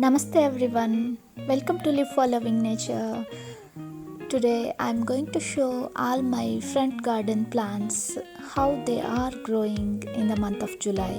Namaste everyone. Welcome to Live for Loving Nature. Today I'm going to show all my front garden plants how they are growing in the month of July.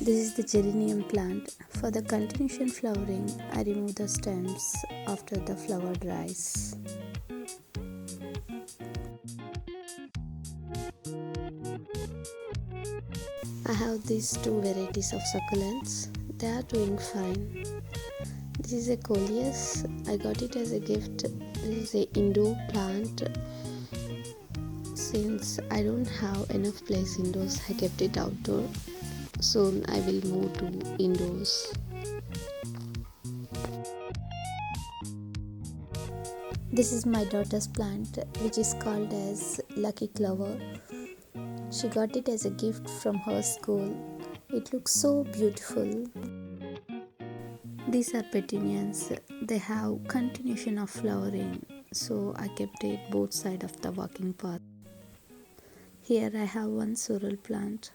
This is the geranium plant. For the continuation flowering, I remove the stems after the flower dries. I have these two varieties of succulents. They are doing fine. This is a coleus. I got it as a gift. This is a indoor plant. Since I don't have enough place indoors, I kept it outdoor. Soon I will move to indoors. This is my daughter's plant, which is called as Lucky Clover. She got it as a gift from her school. It looks so beautiful. These are petunias. They have continuation of flowering, so I kept it both sides of the walking path. Here I have one sorrel plant.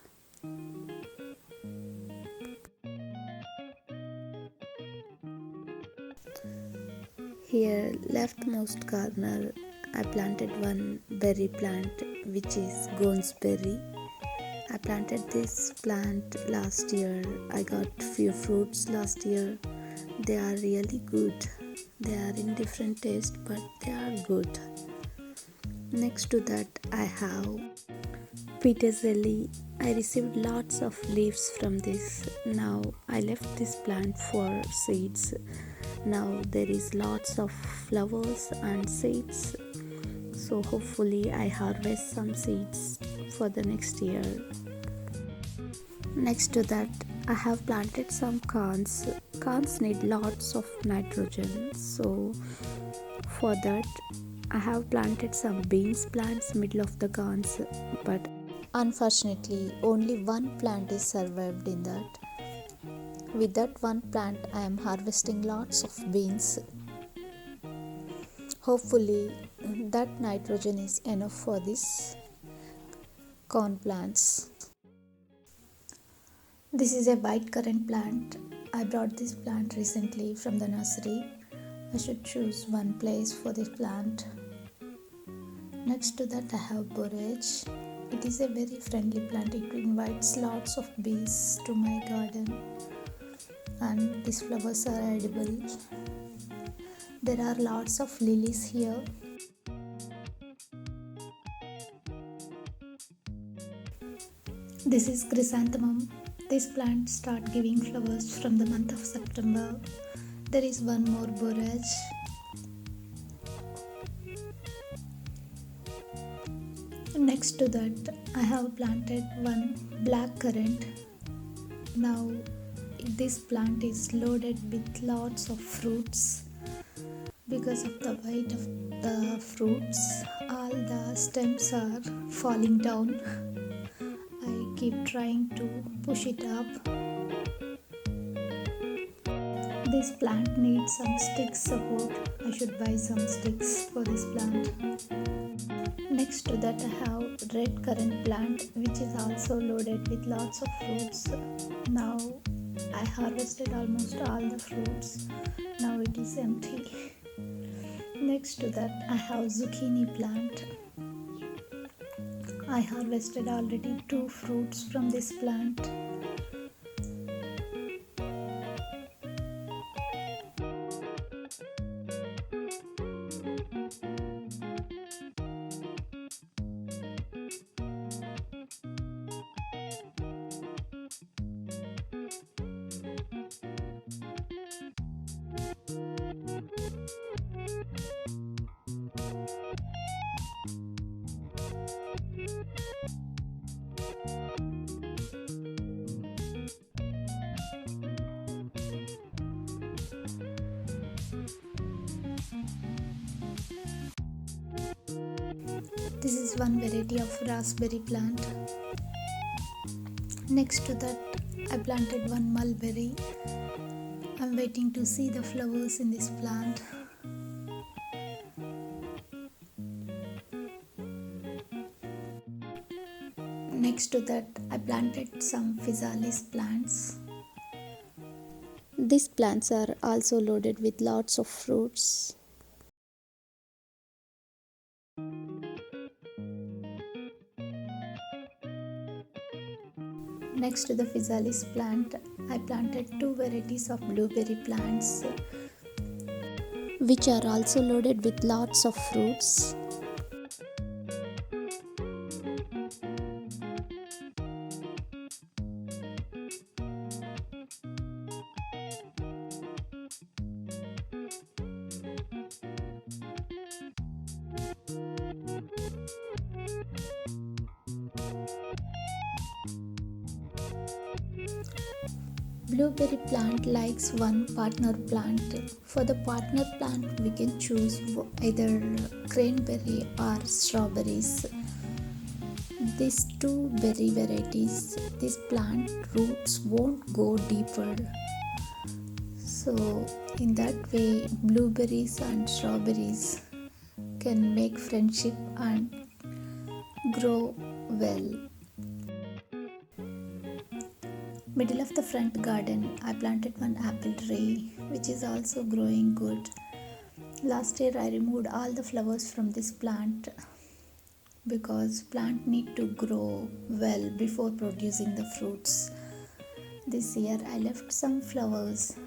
Here, leftmost corner, I planted one berry plant, which is gooseberry. I planted this plant last year. I got few fruits last year. They are really good. They are in different taste, but they are good. Next to that, I have peterselie. I received lots of leaves from this. Now I left this plant for seeds. Now there is lots of flowers and seeds, so hopefully I harvest some seeds for the next year. Next to that, I have planted some corns. Corns need lots of nitrogen, so for that I have planted some beans plants middle of the corns, but unfortunately only one plant is survived in that. With that one plant, I am harvesting lots of beans. Hopefully, that nitrogen is enough for these corn plants. This is a white currant plant. I brought this plant recently from the nursery. I should choose one place for this plant. Next to that, I have borage. It is a very friendly plant. It invites lots of bees to my garden. And these flowers are edible. There are lots of lilies here. This is chrysanthemum. This plant start giving flowers from the month of September. There is one more borage. Next to that, I have planted one black currant. Now this plant is loaded with lots of fruits. Because of the weight of the fruits, all the stems are falling down. I keep trying to push it up. This plant needs some stick support. I should buy some sticks for this plant. Next to that I have red currant plant which is also loaded with lots of fruits. Now I harvested almost all the fruits. Now it is empty. Next to that I have zucchini plant. I harvested already 2 fruits from this plant. This is one variety of raspberry plant. Next to that I planted one mulberry. I'm waiting to see the flowers in this plant. Next to that I planted some physalis plants. These plants are also loaded with lots of fruits. Next to the physalis plant, I planted 2 varieties of blueberry plants which are also loaded with lots of fruits. Blueberry plant likes one partner plant. For the partner plant we can choose either cranberry or strawberries. These 2 berry varieties, this plant roots won't go deeper. So in that way blueberries and strawberries can make friendship and grow well. Middle of the front garden I planted one apple tree which is also growing good. Last year I removed all the flowers from this plant because plant need to grow well before producing the fruits. This year I left some flowers.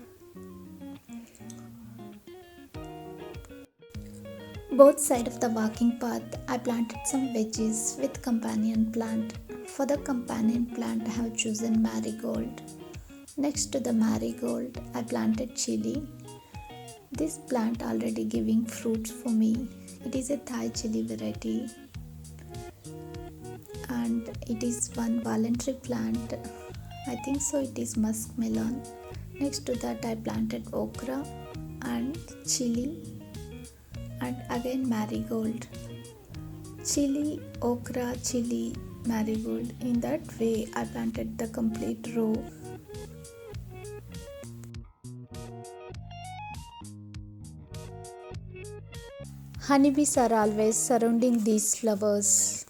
Both sides of the walking path I planted some veggies with companion plant. For the companion plant I have chosen marigold. Next to the marigold I planted chili. This plant already giving fruits for me. It is a Thai chili variety and it is one voluntary plant. I think so it is muskmelon. Next to that I planted okra and chili and again marigold. Chili, okra, chili, marigold. In that way I planted the complete row. Honeybees are always surrounding these flowers.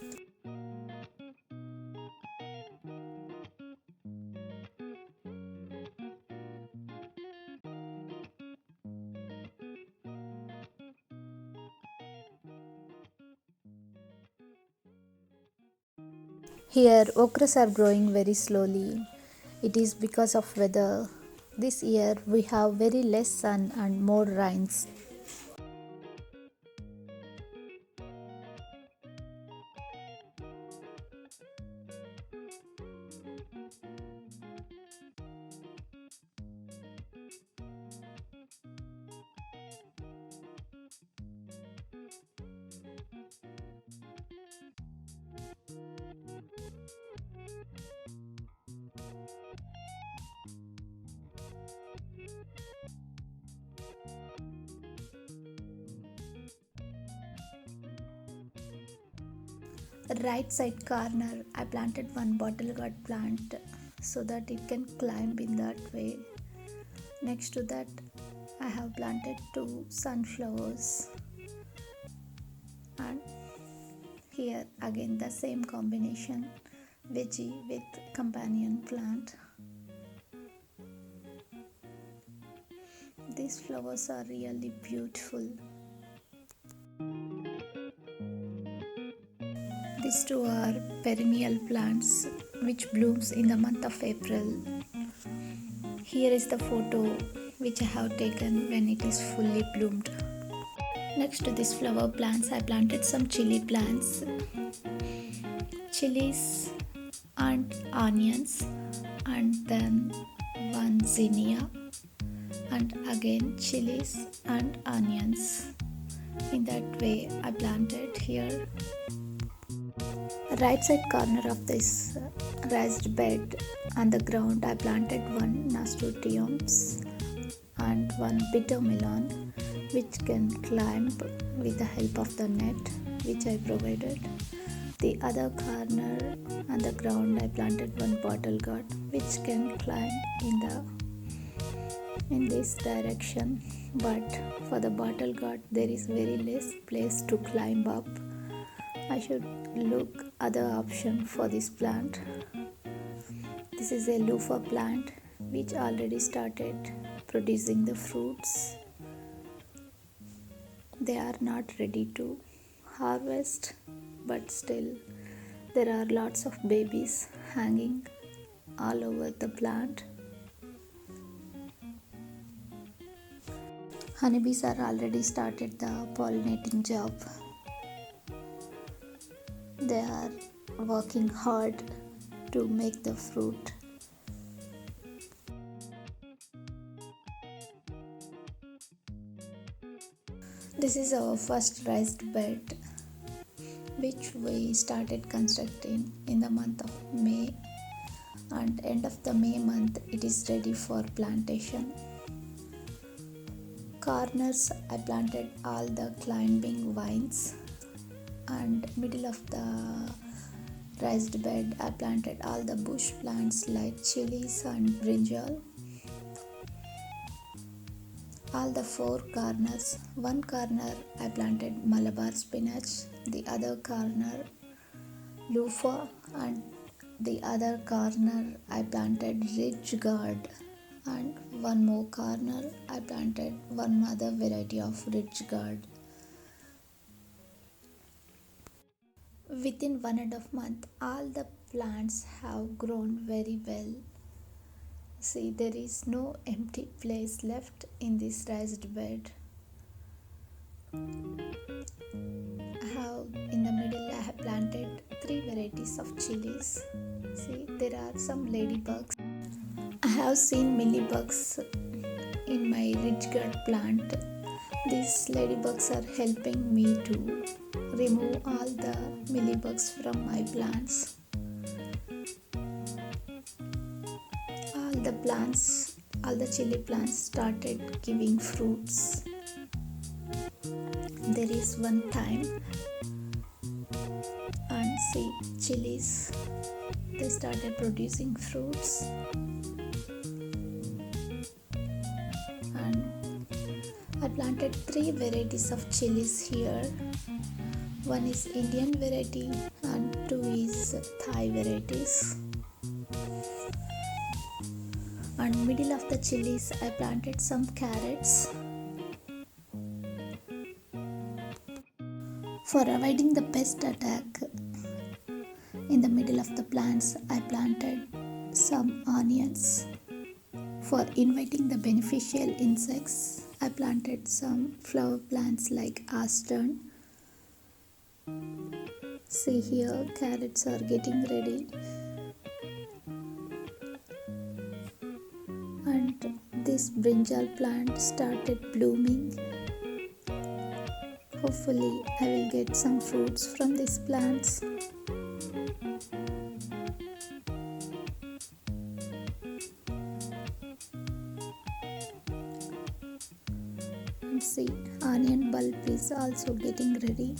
Here okras are growing very slowly. It is because of weather. This year we have very less sun and more rains. Right side corner I planted one bottle gourd plant so that it can climb in that way. Next to that I have planted 2 sunflowers and Here again the same combination, veggie with companion plant. These flowers are really beautiful. These two are perennial plants which blooms in the month of April. Here is the photo which I have taken when it is fully bloomed. Next to these flower plants, I planted some chili plants, chilies and onions, and then one zinnia, and again chilies and onions. In that way I planted here. Right side corner of this raised bed on the ground I planted one nasturtiums and one bitter melon which can climb with the help of the net which I provided. The other corner on the ground I planted one bottle gourd which can climb in this direction, but for the bottle gourd there is very less place to climb up. I should look other option for this plant. This is a loofah plant which already started producing the fruits. They are not ready to harvest, but still there are lots of babies hanging all over the plant. Honeybees are already started the pollinating job. They are working hard to make the fruit. This is our first raised bed which we started constructing in the month of May, and end of the May month it is ready for plantation. Corners I planted all the climbing vines, and middle of the raised bed I planted all the bush plants like chilies and brinjal. All the four corners, one corner I planted Malabar spinach, the other corner loofah, and the other corner I planted ridge gourd, and one more corner I planted one other variety of ridge gourd. Within 1.5 months, all the plants have grown very well. See, there is no empty place left in this raised bed. In the middle I have planted 3 varieties of chilies. See, there are some ladybugs. I have seen mealybugs in my ridge gourd plant. These ladybugs are helping me to remove all the mealybugs from my plants. All the chili plants started giving fruits. There is one time, and see, chilies, they started producing fruits. And I planted 3 varieties of chilies here. One is Indian variety and 2 is Thai varieties. And middle of the chilies I planted some carrots. For avoiding the pest attack, in the middle of the plants I planted some onions. For inviting the beneficial insects, I planted some flower plants like astern. See here, carrots are getting ready. And this brinjal plant started blooming. Hopefully I will get some fruits from these plants. And see, onion bulb is also getting ready.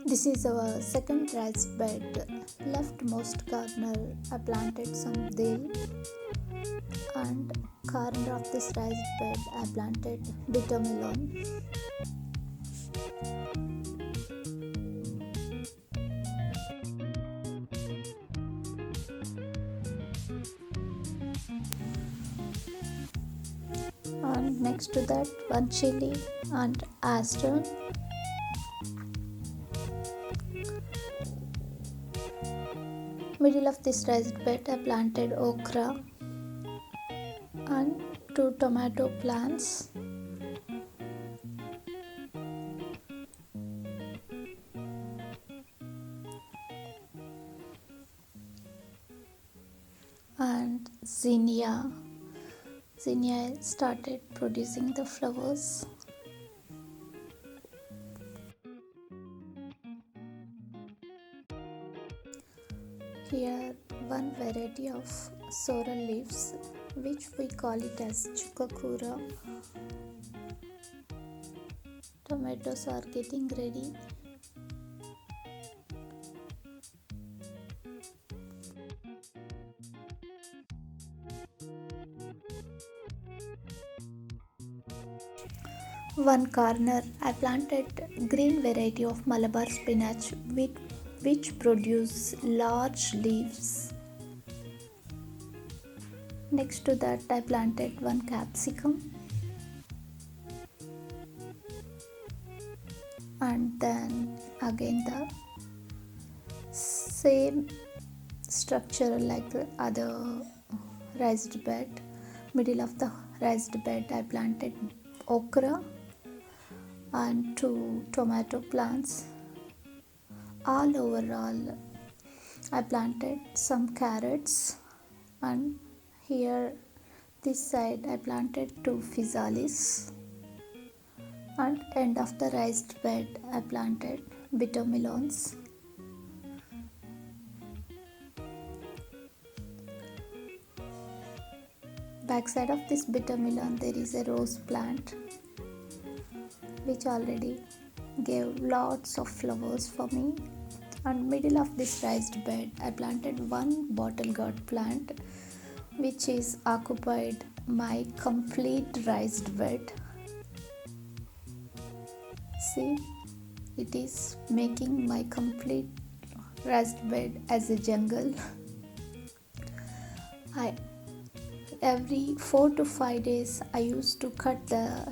This is our second raised bed. Leftmost corner I planted some dill, and corner of this raised bed I planted bitter melon. And next to that one chili and aster. Middle of this raised bed I planted okra and two tomato plants. And zinnia. Zinnia started producing the flowers. Here one variety of sorrel leaves, which we call it as chukakura. Tomatoes are getting ready. One corner I planted green variety of Malabar spinach which produce large leaves. Next to that I planted one capsicum, and then again the same structure like the other raised bed. Middle of the raised bed I planted okra and two tomato plants. All overall I planted some carrots, and here this side I planted two physalis, and end of the raised bed I planted bitter melons. Backside of this bitter melon there is a rose plant which already gave lots of flowers for me. And middle of this raised bed I planted one bottle gourd plant which is occupied my complete raised bed. See, it is making my complete raised bed as a jungle. Every 4 to 5 days I used to cut the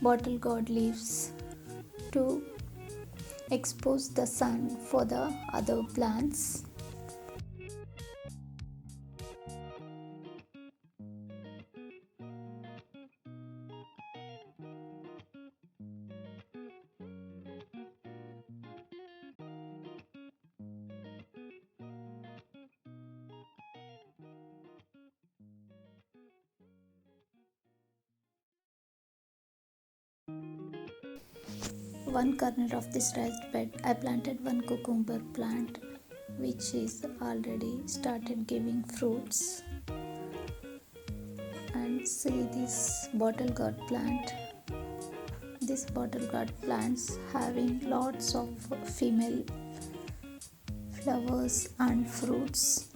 bottle gourd leaves to expose the sun for the other plants. One corner of this raised bed I planted one cucumber plant which is already started giving fruits. And see this bottle gourd plant. This bottle gourd plants having lots of female flowers and fruits.